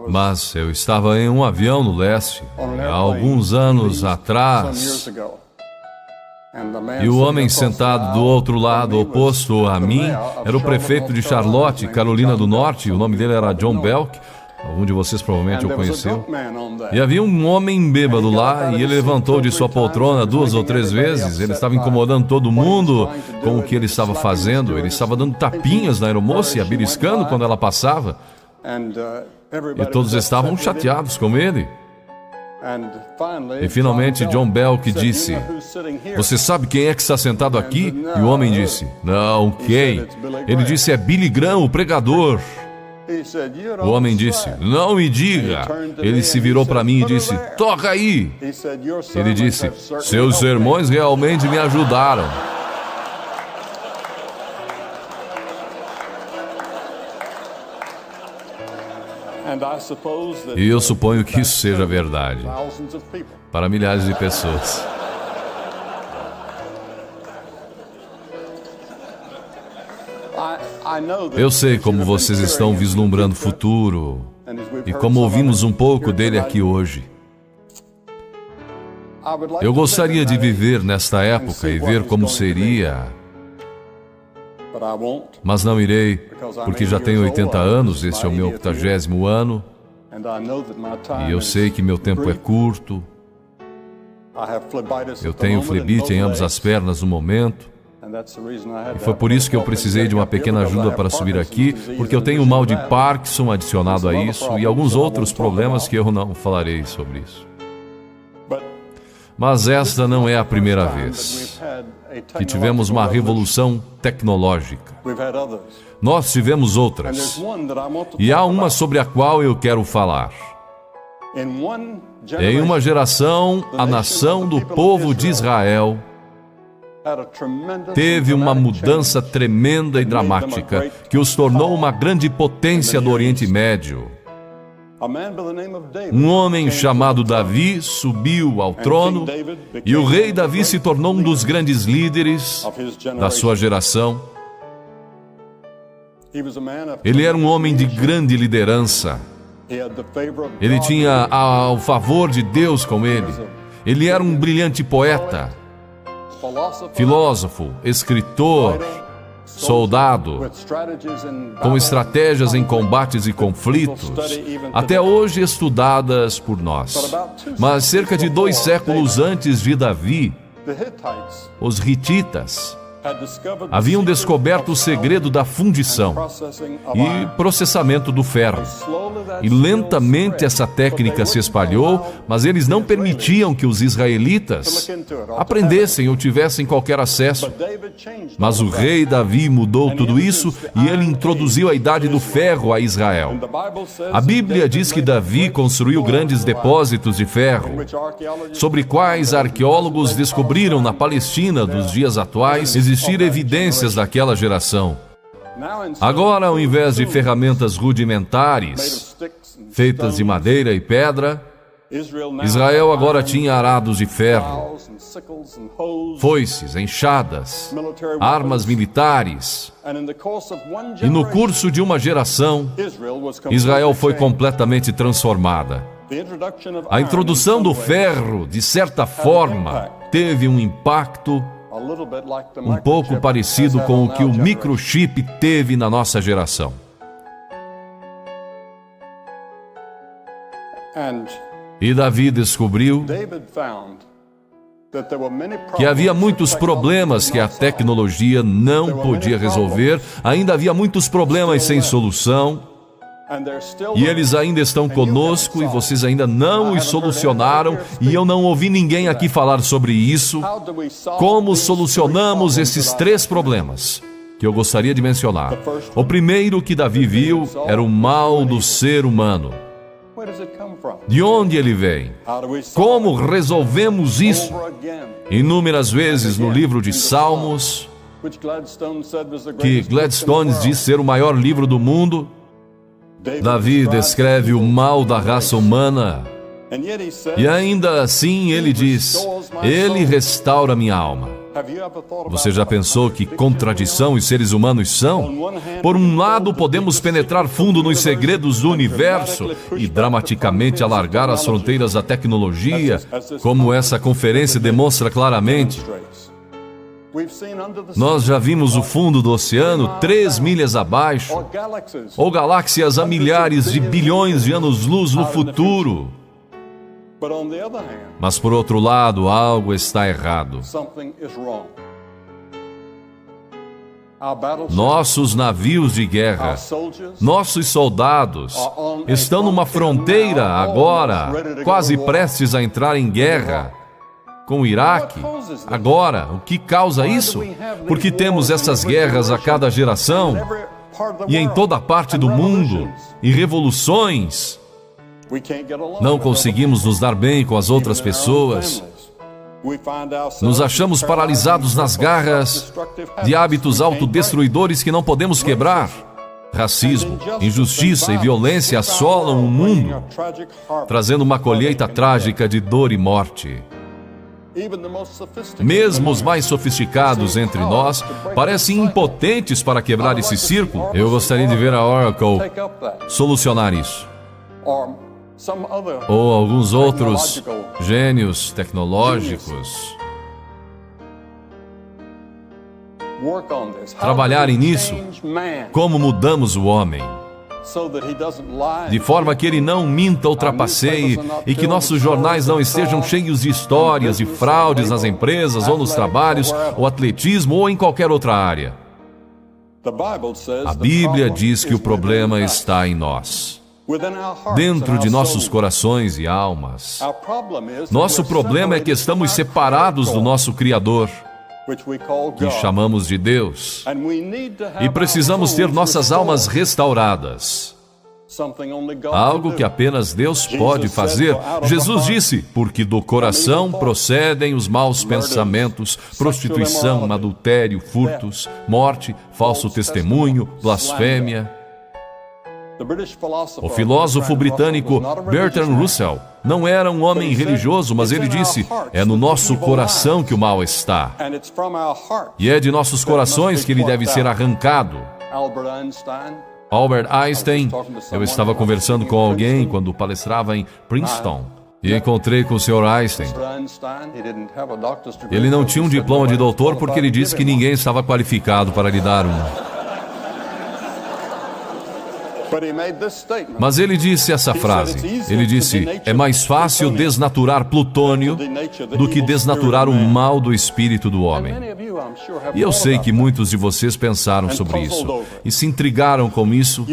Mas eu estava em um avião no leste, há alguns anos atrás, e o homem sentado do outro lado, oposto a mim, era o prefeito de Charlotte, Carolina do Norte. O nome dele era John Belk. Algum de vocês provavelmente o conheceu. E havia um homem bêbado lá, e ele levantou de sua poltrona 2 ou 3 vezes. Ele estava incomodando todo mundo com o que ele estava fazendo. Ele estava dando tapinhas na aeromoça e a beliscando quando ela passava. E todos estavam chateados com ele. E finalmente John Belk disse: "Você sabe quem é que está sentado aqui?" E o homem disse: "Não, quem?" Ele disse: "É Billy Graham, o pregador." O homem disse: "Não me diga." Ele se virou para mim e disse: "Toca aí." Ele disse: "Seus sermões realmente me ajudaram." E eu suponho que isso seja verdade para milhares de pessoas. Eu sei como vocês estão vislumbrando o futuro e como ouvimos um pouco dele aqui hoje. Eu gostaria de viver nesta época e ver como seria, mas não irei, porque já tenho 80 anos, este é o meu 80º ano, e eu sei que meu tempo é curto. Eu tenho flebite em ambas as pernas no momento, e foi por isso que eu precisei de uma pequena ajuda para subir aqui, porque eu tenho o mal de Parkinson adicionado a isso e alguns outros problemas que eu não falarei sobre isso. Mas esta não é a primeira vez que tivemos uma revolução tecnológica. Nós tivemos outras, e há uma sobre a qual eu quero falar. Em uma geração, a nação do povo de Israel teve uma mudança tremenda e dramática que os tornou uma grande potência do Oriente Médio. Um homem chamado Davi subiu ao trono e o rei Davi se tornou um dos grandes líderes da sua geração. Ele era um homem de grande liderança. Ele tinha o favor de Deus com ele. Ele era um brilhante poeta, filósofo, escritor, soldado, com estratégias em combates e conflitos, até hoje estudadas por nós. Mas cerca de 2 séculos antes de Davi, os hititas haviam descoberto o segredo da fundição e processamento do ferro. E lentamente essa técnica se espalhou, mas eles não permitiam que os israelitas aprendessem ou tivessem qualquer acesso. Mas o rei Davi mudou tudo isso e ele introduziu a idade do ferro a Israel. A Bíblia diz que Davi construiu grandes depósitos de ferro, sobre quais arqueólogos descobriram na Palestina dos dias atuais existir evidências daquela geração. Agora, ao invés de ferramentas rudimentares, feitas de madeira e pedra, Israel agora tinha arados de ferro, foices, enxadas, armas militares. E no curso de uma geração, Israel foi completamente transformada. A introdução do ferro, de certa forma, teve um impacto um pouco parecido com o que o microchip teve na nossa geração. E Davi descobriu que havia muitos problemas que a tecnologia não podia resolver, ainda havia muitos problemas sem solução, e eles ainda estão conosco e vocês ainda não os solucionaram, e eu não ouvi ninguém aqui falar sobre isso. Como solucionamos esses 3 problemas que eu gostaria de mencionar? O primeiro que Davi viu era o mal do ser humano. De onde ele vem? Como resolvemos isso? Inúmeras vezes no livro de Salmos, que Gladstone diz ser o maior livro do mundo, Davi descreve o mal da raça humana, e ainda assim ele diz: Ele restaura minha alma. Você já pensou que contradição os seres humanos são? Por um lado, podemos penetrar fundo nos segredos do universo e dramaticamente alargar as fronteiras da tecnologia, como essa conferência demonstra claramente. Nós já vimos o fundo do oceano 3 milhas abaixo, ou galáxias a milhares de bilhões de anos-luz no futuro. Mas, por outro lado, algo está errado. Nossos navios de guerra, nossos soldados, estão numa fronteira agora, quase prestes a entrar em guerra com o Iraque. Agora, o que causa isso? Porque temos essas guerras a cada geração e em toda parte do mundo, e revoluções. Não conseguimos nos dar bem com as outras pessoas. Nos achamos paralisados nas garras de hábitos autodestruidores que não podemos quebrar. Racismo, injustiça e violência assolam o mundo, trazendo uma colheita trágica de dor e morte. Mesmo os mais sofisticados entre nós parecem impotentes para quebrar esse círculo. Eu gostaria de ver a Oracle solucionar isso. Ou alguns outros gênios tecnológicos trabalharem nisso. Como mudamos o homem, de forma que ele não minta ou trapaceie e que nossos jornais não estejam cheios de histórias de fraudes nas empresas ou nos trabalhos, ou atletismo ou em qualquer outra área. A Bíblia diz que o problema está em nós, dentro de nossos corações e almas. Nosso problema é que estamos separados do nosso Criador, que chamamos de Deus, e precisamos ter nossas almas restauradas. Algo que apenas Deus pode fazer. Jesus disse: porque do coração procedem os maus pensamentos, prostituição, adultério, furtos, morte, falso testemunho, blasfêmia. O filósofo britânico Bertrand Russell não era um homem religioso, mas ele disse: é no nosso coração que o mal está. E é de nossos corações que ele deve ser arrancado. Albert Einstein, eu estava conversando com alguém quando palestrava em Princeton e encontrei com o Sr. Einstein. Ele não tinha um diploma de doutor porque ele disse que ninguém estava qualificado para lhe dar um. Mas ele disse essa frase. Ele disse: é mais fácil desnaturar plutônio do que desnaturar o mal do espírito do homem. E eu sei que muitos de vocês pensaram sobre isso e se intrigaram com isso.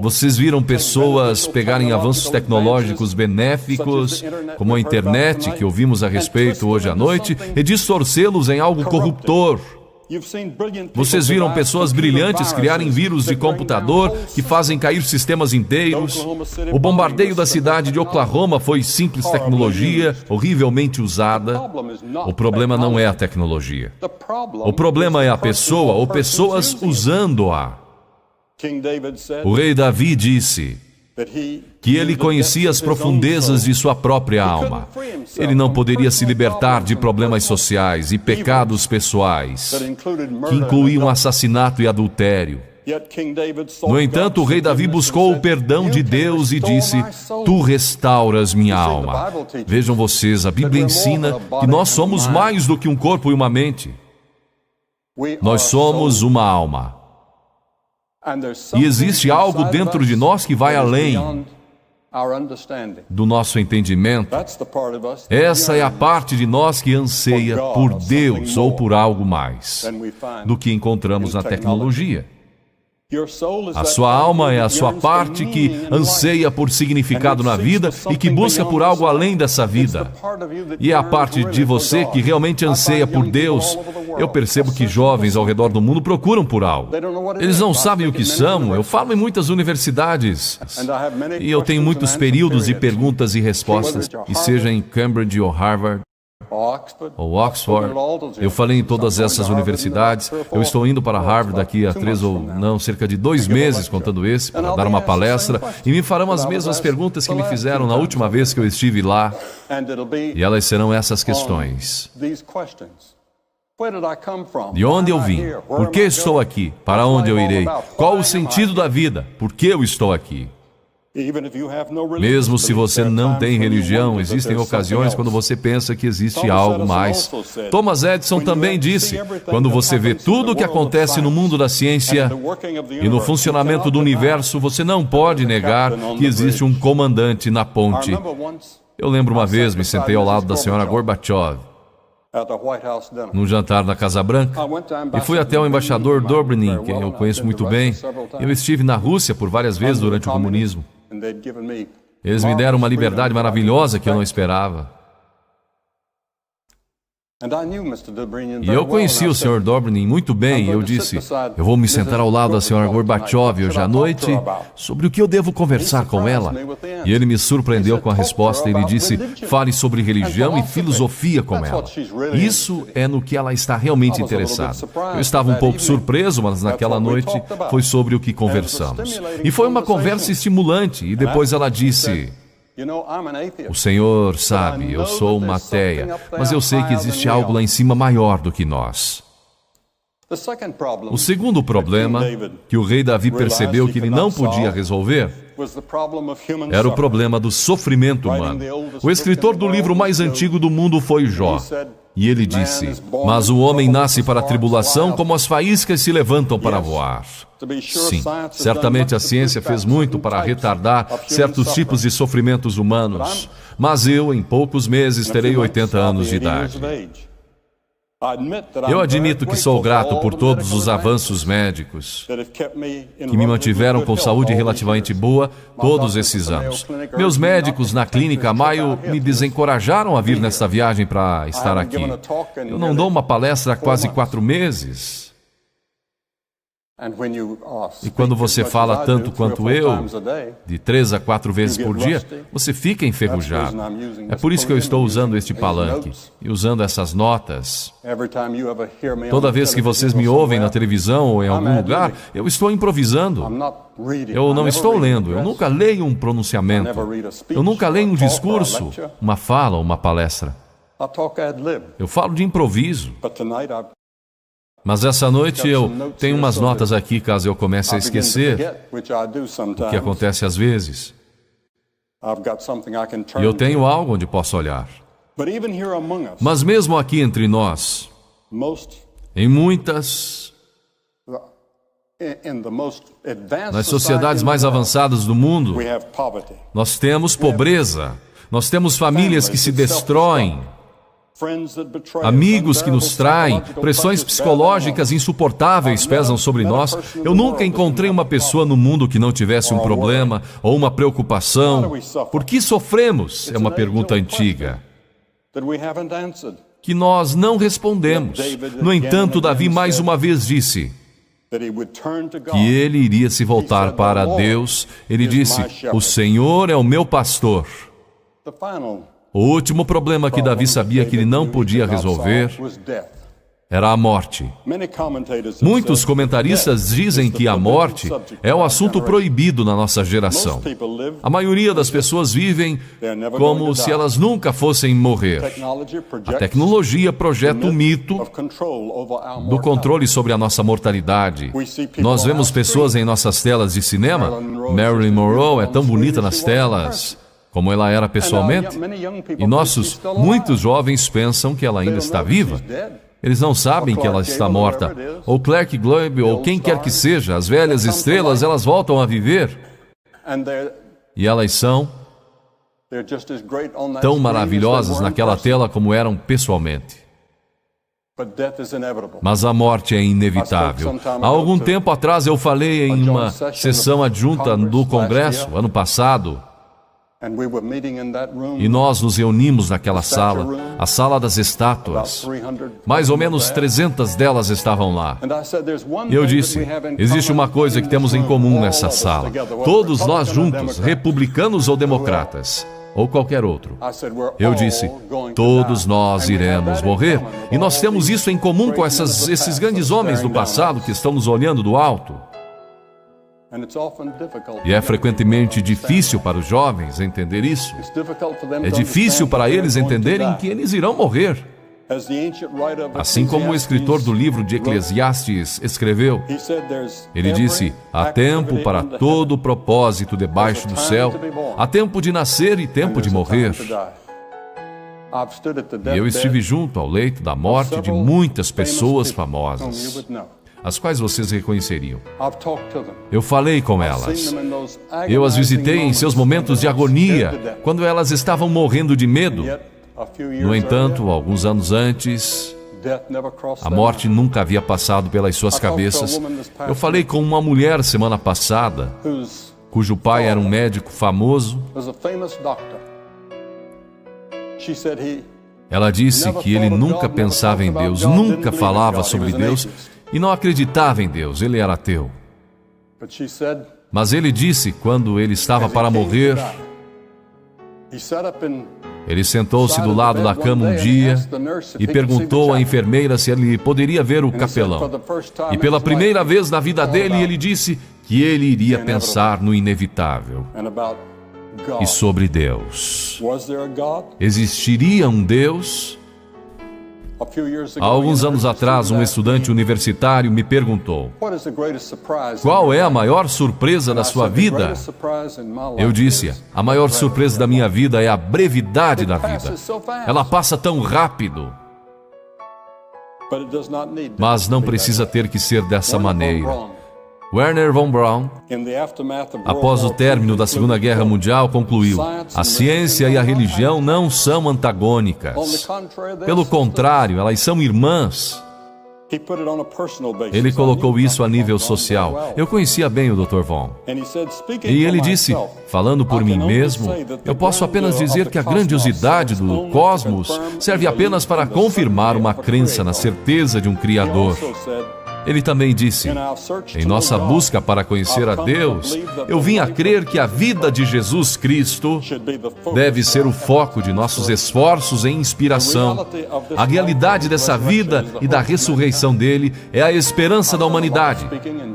Vocês viram pessoas pegarem avanços tecnológicos benéficos, como a internet, que ouvimos a respeito hoje à noite, e distorcê-los em algo corruptor. Vocês viram pessoas brilhantes criarem vírus de computador que fazem cair sistemas inteiros. O bombardeio da cidade de Oklahoma foi simples tecnologia, horrivelmente usada. O problema não é a tecnologia. O problema é a pessoa ou pessoas usando-a. O rei Davi disse que ele conhecia as profundezas de sua própria alma. Ele não poderia se libertar de problemas sociais e pecados pessoais, que incluíam assassinato e adultério. No entanto, o rei Davi buscou o perdão de Deus e disse: tu restauras minha alma. Vejam vocês, a Bíblia ensina que nós somos mais do que um corpo e uma mente. Nós somos uma alma. E existe algo dentro de nós que vai além do nosso entendimento. Essa é a parte de nós que anseia por Deus ou por algo mais do que encontramos na tecnologia. A sua alma é a sua parte que anseia por significado na vida e que busca por algo além dessa vida. E é a parte de você que realmente anseia por Deus. Eu percebo que jovens ao redor do mundo procuram por algo. Eles não sabem o que são. Eu falo em muitas universidades. E eu tenho muitos períodos de perguntas e respostas, e seja em Cambridge ou Harvard, ou Oxford. Eu falei em todas essas universidades. Eu estou indo para Harvard daqui a cerca de 2 meses, contando esse, para dar uma palestra, e me farão as mesmas perguntas que me fizeram na última vez que eu estive lá. E elas serão essas questões. De onde eu vim? Por que estou aqui? Para onde eu irei? Qual o sentido da vida? Por que eu estou aqui? Mesmo se você não tem religião, existem ocasiões quando você pensa que existe algo mais. Thomas Edison também disse: quando você vê tudo o que acontece no mundo da ciência e no funcionamento do universo, você não pode negar que existe um comandante na ponte. Eu lembro uma vez, me sentei ao lado da senhora Gorbachev num jantar na Casa Branca e fui até o embaixador Dobrynin, que eu conheço muito bem. Eu estive na Rússia por várias vezes durante o comunismo. Eles me deram uma liberdade maravilhosa que eu não esperava. E eu conheci o Sr. Dobrynin muito bem e eu disse: eu vou me sentar ao lado da Sra. Gorbachev hoje à noite sobre o que eu devo conversar com ela. E ele me surpreendeu com a resposta. Ele disse: fale sobre religião e filosofia com ela. Isso é no que ela está realmente interessada. Eu estava um pouco surpreso, mas naquela noite foi sobre o que conversamos. E foi uma conversa estimulante. E depois ela disse: o Senhor sabe, eu sou uma ateia, mas eu sei que existe algo lá em cima maior do que nós. O segundo problema que o rei Davi percebeu que ele não podia resolver era o problema do sofrimento humano. O escritor do livro mais antigo do mundo foi Jó. E ele disse: mas o homem nasce para a tribulação como as faíscas se levantam para voar. Sim, certamente a ciência fez muito para retardar certos tipos de sofrimentos humanos, mas eu, em poucos meses, terei 80 anos de idade. Eu admito que sou grato por todos os avanços médicos que me mantiveram com saúde relativamente boa todos esses anos. Meus médicos na clínica Mayo me desencorajaram a vir nesta viagem para estar aqui. Eu não dou uma palestra há quase 4 meses. E quando você fala tanto quanto eu, de 3 a 4 vezes por dia, você fica enferrujado. É por isso que eu estou usando este palanque e usando essas notas. Toda vez que vocês me ouvem na televisão ou em algum lugar, eu estou improvisando. Eu não estou lendo, eu nunca leio um pronunciamento. Eu nunca leio um discurso, uma fala ou uma palestra. Eu falo de improviso. Mas essa noite eu tenho umas notas aqui, caso eu comece a esquecer, o que acontece às vezes. E eu tenho algo onde posso olhar. Mas mesmo aqui entre nós, em muitas, nas sociedades mais avançadas do mundo, nós temos pobreza, nós temos famílias que se destroem, amigos que nos traem, pressões psicológicas insuportáveis pesam sobre nós. Eu nunca encontrei uma pessoa no mundo que não tivesse um problema ou uma preocupação. Por que sofremos? É uma pergunta antiga que nós não respondemos. No entanto, Davi mais uma vez disse que ele iria se voltar para Deus. Ele disse: o Senhor é o meu pastor. O último problema que Davi sabia que ele não podia resolver era a morte. Muitos comentaristas dizem que a morte é o assunto proibido na nossa geração. A maioria das pessoas vivem como se elas nunca fossem morrer. A tecnologia projeta o mito do controle sobre a nossa mortalidade. Nós vemos pessoas em nossas telas de cinema. Marilyn Monroe é tão bonita nas telas como ela era pessoalmente, e muitos jovens pensam que ela ainda está viva. Eles não sabem que ela está morta. Ou Clark Gable, ou quem quer que seja, as velhas estrelas, elas voltam a viver. E elas são tão maravilhosas naquela tela como eram pessoalmente. Mas a morte é inevitável. Há algum tempo atrás eu falei em uma sessão adjunta do Congresso, ano passado, e nós nos reunimos naquela sala, a sala das estátuas. Mais ou menos 300 delas estavam lá. E eu disse: existe uma coisa que temos em comum nessa sala. Todos nós juntos, republicanos ou democratas, ou qualquer outro. Eu disse: todos nós iremos morrer. E nós temos isso em comum com esses grandes homens do passado que estão nos olhando do alto. E é frequentemente difícil para os jovens entender isso. É difícil para eles entenderem que eles irão morrer. Assim como o escritor do livro de Eclesiastes escreveu, ele disse: há tempo para todo propósito debaixo do céu, há tempo de nascer e tempo de morrer. E eu estive junto ao leito da morte de muitas pessoas famosas, as quais vocês reconheceriam. Eu falei com elas. Eu as visitei em seus momentos de agonia, quando elas estavam morrendo de medo. No entanto, alguns anos antes, a morte nunca havia passado pelas suas cabeças. Eu falei com uma mulher semana passada, cujo pai era um médico famoso. Ela disse que ele nunca pensava em Deus, nunca falava sobre Deus e não acreditava em Deus. Ele era ateu. Mas ele disse, quando ele estava para morrer, ele sentou-se do lado da cama um dia e perguntou à enfermeira se ele poderia ver o capelão. E pela primeira vez na vida dele, ele disse que ele iria pensar no inevitável e sobre Deus. Existiria um Deus? Há alguns anos atrás, um estudante universitário me perguntou: qual é a maior surpresa da sua vida? Eu disse: a maior surpresa da minha vida é a brevidade da vida. Ela passa tão rápido. Mas não precisa ter que ser dessa maneira. Wernher von Braun, após o término da Segunda Guerra Mundial, concluiu: a ciência e a religião não são antagônicas. Pelo contrário, elas são irmãs. Ele colocou isso a nível social. Eu conhecia bem o Dr. Von. E ele disse: falando por mim mesmo, eu posso apenas dizer que a grandiosidade do cosmos serve apenas para confirmar uma crença na certeza de um Criador. Ele também disse: em nossa busca para conhecer a Deus, eu vim a crer que a vida de Jesus Cristo deve ser o foco de nossos esforços e inspiração. A realidade dessa vida e da ressurreição dele é a esperança da humanidade.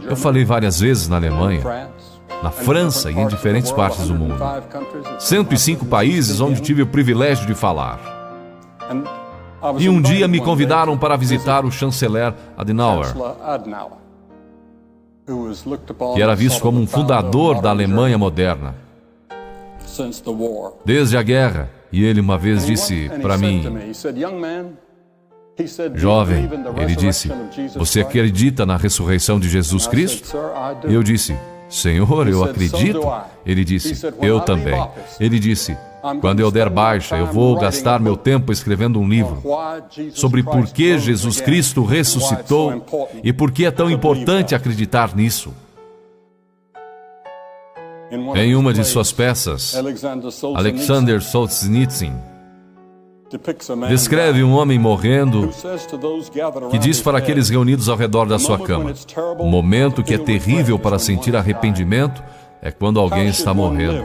Eu falei várias vezes na Alemanha, na França e em diferentes partes do mundo. 105 países onde tive o privilégio de falar. E um dia me convidaram para visitar o chanceler Adenauer, que era visto como um fundador da Alemanha moderna desde a guerra. E ele uma vez disse para mim: jovem, ele disse, você acredita na ressurreição de Jesus Cristo? E eu disse: Senhor, eu acredito. Ele disse: eu também. Ele disse: quando eu der baixa, eu vou gastar meu tempo escrevendo um livro sobre por que Jesus Cristo ressuscitou e por que é tão importante acreditar nisso. Em uma de suas peças, Alexander Solzhenitsyn descreve um homem morrendo que diz para aqueles reunidos ao redor da sua cama: o momento que é terrível para sentir arrependimento é quando alguém está morrendo.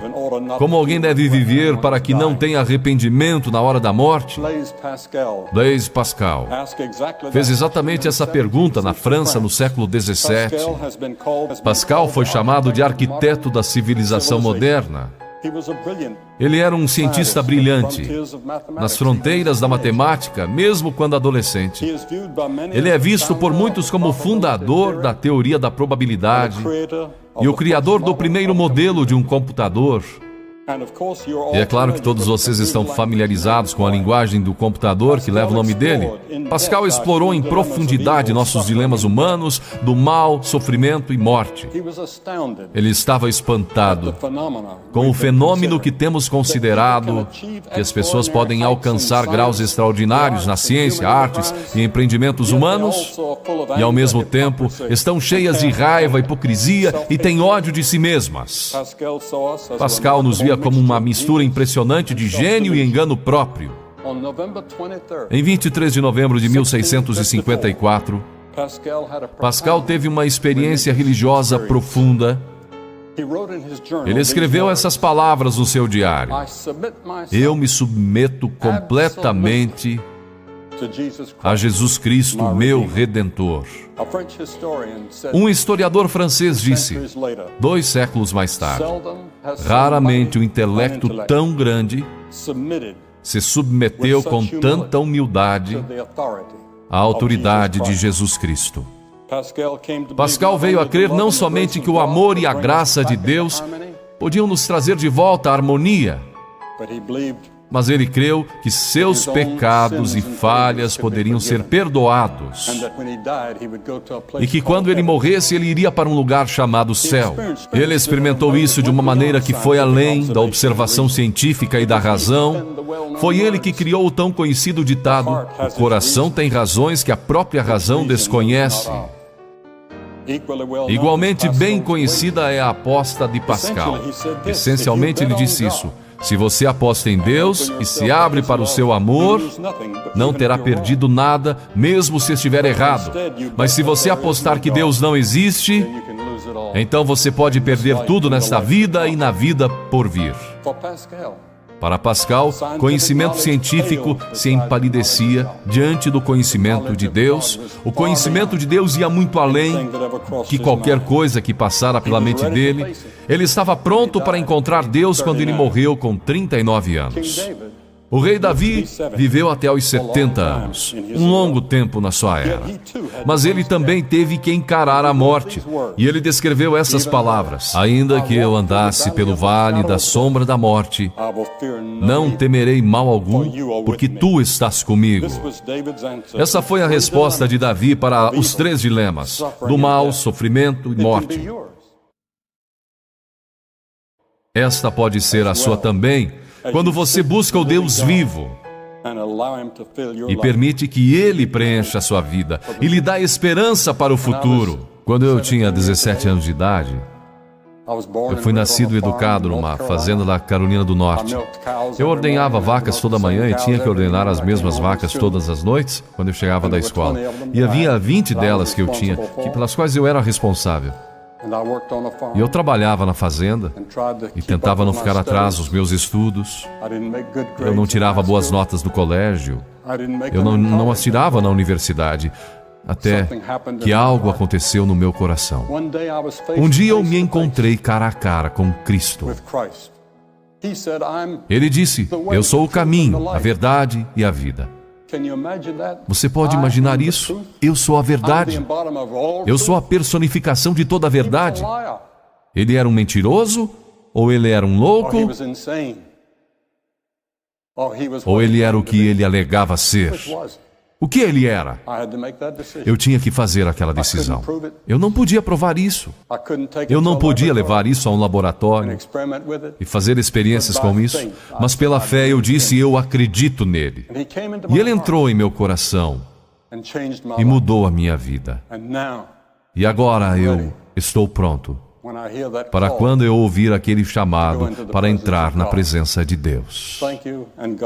Como alguém deve viver para que não tenha arrependimento na hora da morte? Blaise Pascal fez exatamente essa pergunta na França no século XVII. Pascal foi chamado de arquiteto da civilização moderna. Ele era um cientista brilhante, nas fronteiras da matemática, mesmo quando adolescente. Ele é visto por muitos como o fundador da teoria da probabilidade e o criador do primeiro modelo de um computador. E é claro que todos vocês estão familiarizados com a linguagem do computador que leva o nome dele. Pascal explorou em profundidade nossos dilemas humanos, do mal, sofrimento e morte. Ele estava espantado com o fenômeno que temos considerado, que as pessoas podem alcançar graus extraordinários na ciência, artes e empreendimentos humanos, e ao mesmo tempo estão cheias de raiva, hipocrisia e têm ódio de si mesmas. Pascal nos via como uma mistura impressionante de gênio e engano próprio. Em 23 de novembro de 1654, Pascal teve uma experiência religiosa profunda. Ele escreveu essas palavras no seu diário: eu me submeto completamente a Jesus Cristo, meu Redentor. Um historiador francês disse, 2 séculos mais tarde: raramente um intelecto tão grande se submeteu com tanta humildade à autoridade de Jesus Cristo. Pascal veio a crer não somente que o amor e a graça de Deus podiam nos trazer de volta a harmonia, mas ele creu que seus pecados e falhas poderiam ser perdoados e que quando ele morresse, ele iria para um lugar chamado céu. Ele experimentou isso de uma maneira que foi além da observação científica e da razão. Foi ele que criou o tão conhecido ditado: o coração tem razões que a própria razão desconhece. Igualmente bem conhecida é a aposta de Pascal. Essencialmente ele disse isso: se você aposta em Deus e se abre para o seu amor, não terá perdido nada, mesmo se estiver errado. Mas se você apostar que Deus não existe, então você pode perder tudo nesta vida e na vida por vir. Para Pascal, conhecimento científico se empalidecia diante do conhecimento de Deus. O conhecimento de Deus ia muito além que qualquer coisa que passara pela mente dele. Ele estava pronto para encontrar Deus quando ele morreu com 39 anos. O rei Davi viveu até os 70 anos, um longo tempo na sua era. Mas ele também teve que encarar a morte. E ele descreveu essas palavras: ainda que eu andasse pelo vale da sombra da morte, não temerei mal algum, porque tu estás comigo. Essa foi a resposta de Davi para os 3 dilemas: do mal, sofrimento e morte. Esta pode ser a sua também, quando você busca o Deus vivo e permite que Ele preencha a sua vida e lhe dá esperança para o futuro. Quando eu tinha 17 anos de idade, eu fui nascido e educado numa fazenda da Carolina do Norte. Eu ordenhava vacas toda manhã e tinha que ordenar as mesmas vacas todas as noites quando eu chegava da escola. E havia 20 delas que eu tinha, pelas quais eu era responsável. E eu trabalhava na fazenda e tentava não ficar atrás dos meus estudos. Eu não tirava boas notas do colégio. Eu não as tirava na universidade. Até que algo aconteceu no meu coração. Um dia eu me encontrei cara a cara com Cristo. Ele disse: eu sou o caminho, a verdade e a vida. Você pode imaginar isso? Eu sou a verdade. Eu sou a personificação de toda a verdade. Ele era um mentiroso? Ou ele era um louco? Ou ele era o que ele alegava ser? O que ele era? Eu tinha que fazer aquela decisão. Eu não podia provar isso. Eu não podia levar isso a um laboratório e fazer experiências com isso. Mas pela fé eu disse: eu acredito nele. E ele entrou em meu coração e mudou a minha vida. E agora eu estou pronto para quando eu ouvir aquele chamado para entrar na presença de Deus.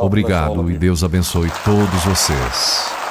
Obrigado e Deus abençoe todos vocês.